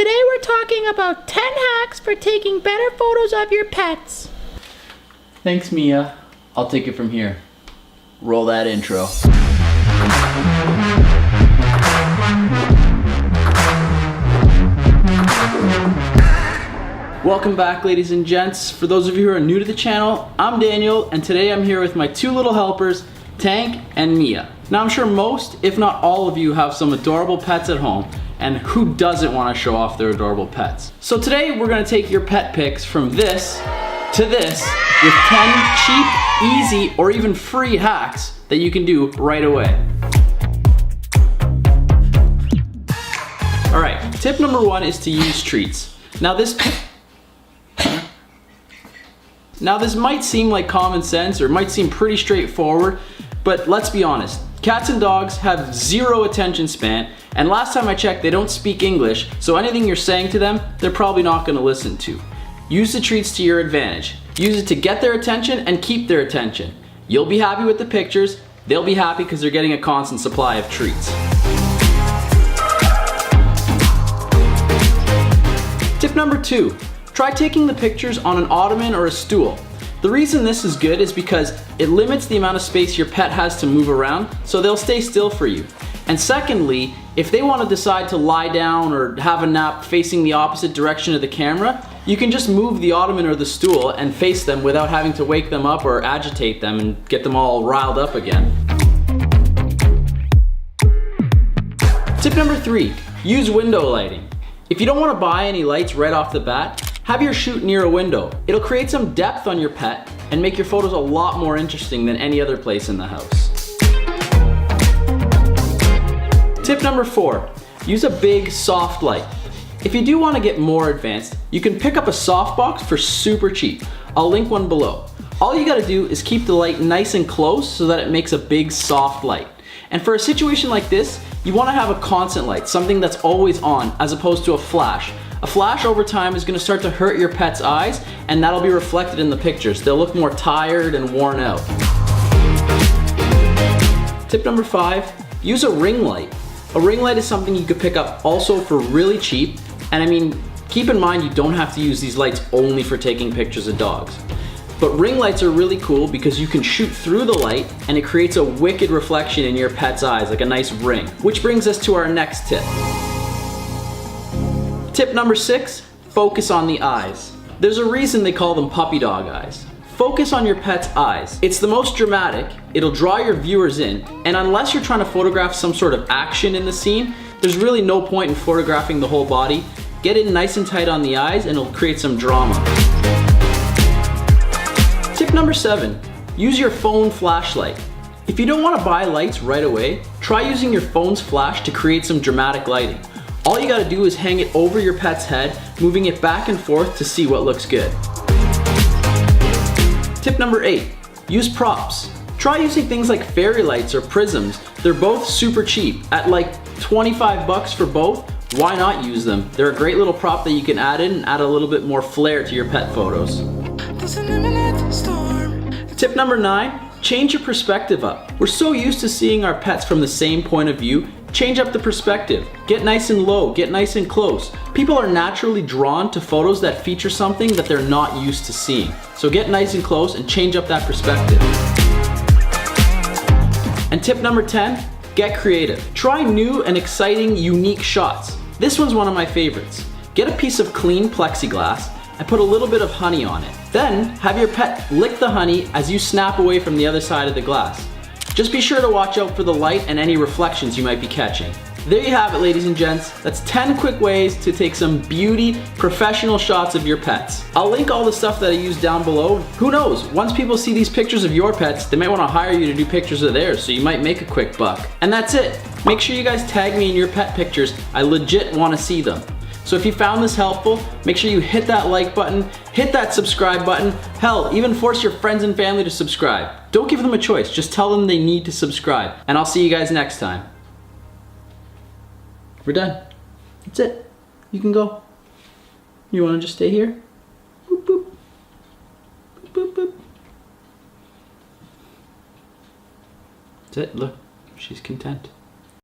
today we're talking about 10 hacks for taking better photos of your pets. Thanks, Mia. I'll take it from here. Roll that intro. Welcome back, ladies and gents. For those of you who are new to the channel, I'm Daniel, and today I'm here with my two little helpers, Tank and Mia. Now I'm sure most, if not all of you, have some adorable pets at home, and who doesn't want to show off their adorable pets? So today we're going to take your pet pics from this to this with 10 cheap, easy, or even free hacks that you can do right away. Alright, tip number one is to use treats. Now this might seem like common sense or might seem pretty straightforward, but let's be honest. Cats and dogs have zero attention span, and last time I checked, they don't speak English, so anything you're saying to them, they're probably not going to listen to. Use the treats to your advantage. Use it to get their attention and keep their attention. You'll be happy with the pictures, they'll be happy because they're getting a constant supply of treats. Tip number two, try taking the pictures on an ottoman or a stool. The reason this is good is because it limits the amount of space your pet has to move around, so they'll stay still for you. And secondly, if they want to decide to lie down or have a nap facing the opposite direction of the camera, you can just move the ottoman or the stool and face them without having to wake them up or agitate them and get them all riled up again. Tip number three, use window lighting. If you don't want to buy any lights right off the bat, have your shoot near a window. It'll create some depth on your pet and make your photos a lot more interesting than any other place in the house. Tip number four, use a big soft light. If you do want to get more advanced, you can pick up a softbox for super cheap. I'll link one below. All you gotta do is keep the light nice and close so that it makes a big soft light. And for a situation like this, you want to have a constant light, something that's always on, as opposed to a flash. A flash over time is going to start to hurt your pet's eyes, and that'll be reflected in the pictures. They'll look more tired and worn out. Tip number five, use a ring light. A ring light is something you could pick up also for really cheap, and I mean, keep in mind you don't have to use these lights only for taking pictures of dogs. But ring lights are really cool because you can shoot through the light and it creates a wicked reflection in your pet's eyes, like a nice ring. Which brings us to our next tip. Tip number six, focus on the eyes. There's a reason they call them puppy dog eyes. Focus on your pet's eyes. It's the most dramatic, it'll draw your viewers in, and unless you're trying to photograph some sort of action in the scene, there's really no point in photographing the whole body. Get in nice and tight on the eyes and it'll create some drama. Tip number seven, use your phone flashlight. If you don't want to buy lights right away, try using your phone's flash to create some dramatic lighting. All you gotta do is hang it over your pet's head, moving it back and forth to see what looks good. Tip number eight, use props. Try using things like fairy lights or prisms. They're both super cheap. At like 25 bucks for both, why not use them? They're a great little prop that you can add in and add a little bit more flair to your pet photos. Tip number nine, change your perspective up. We're so used to seeing our pets from the same point of view. Change up the perspective. Get nice and low, get nice and close. People are naturally drawn to photos that feature something that they're not used to seeing. So get nice and close and change up that perspective. And tip number 10, get creative. Try new and exciting, unique shots. This one's one of my favorites. Get a piece of clean plexiglass and put a little bit of honey on it. Then have your pet lick the honey as you snap away from the other side of the glass. Just be sure to watch out for the light and any reflections you might be catching. There you have it, ladies and gents. That's 10 quick ways to take some beauty, professional shots of your pets. I'll link all the stuff that I use down below. Who knows, once people see these pictures of your pets, they might want to hire you to do pictures of theirs, so you might make a quick buck. And that's it. Make sure you guys tag me in your pet pictures. I legit want to see them. So if you found this helpful, make sure you hit that like button, hit that subscribe button, hell, even force your friends and family to subscribe. Don't give them a choice, just tell them they need to subscribe. And I'll see you guys next time. We're done. That's it. You can go. You want to just stay here? Boop, boop. Boop, boop, boop. That's it. Look, she's content.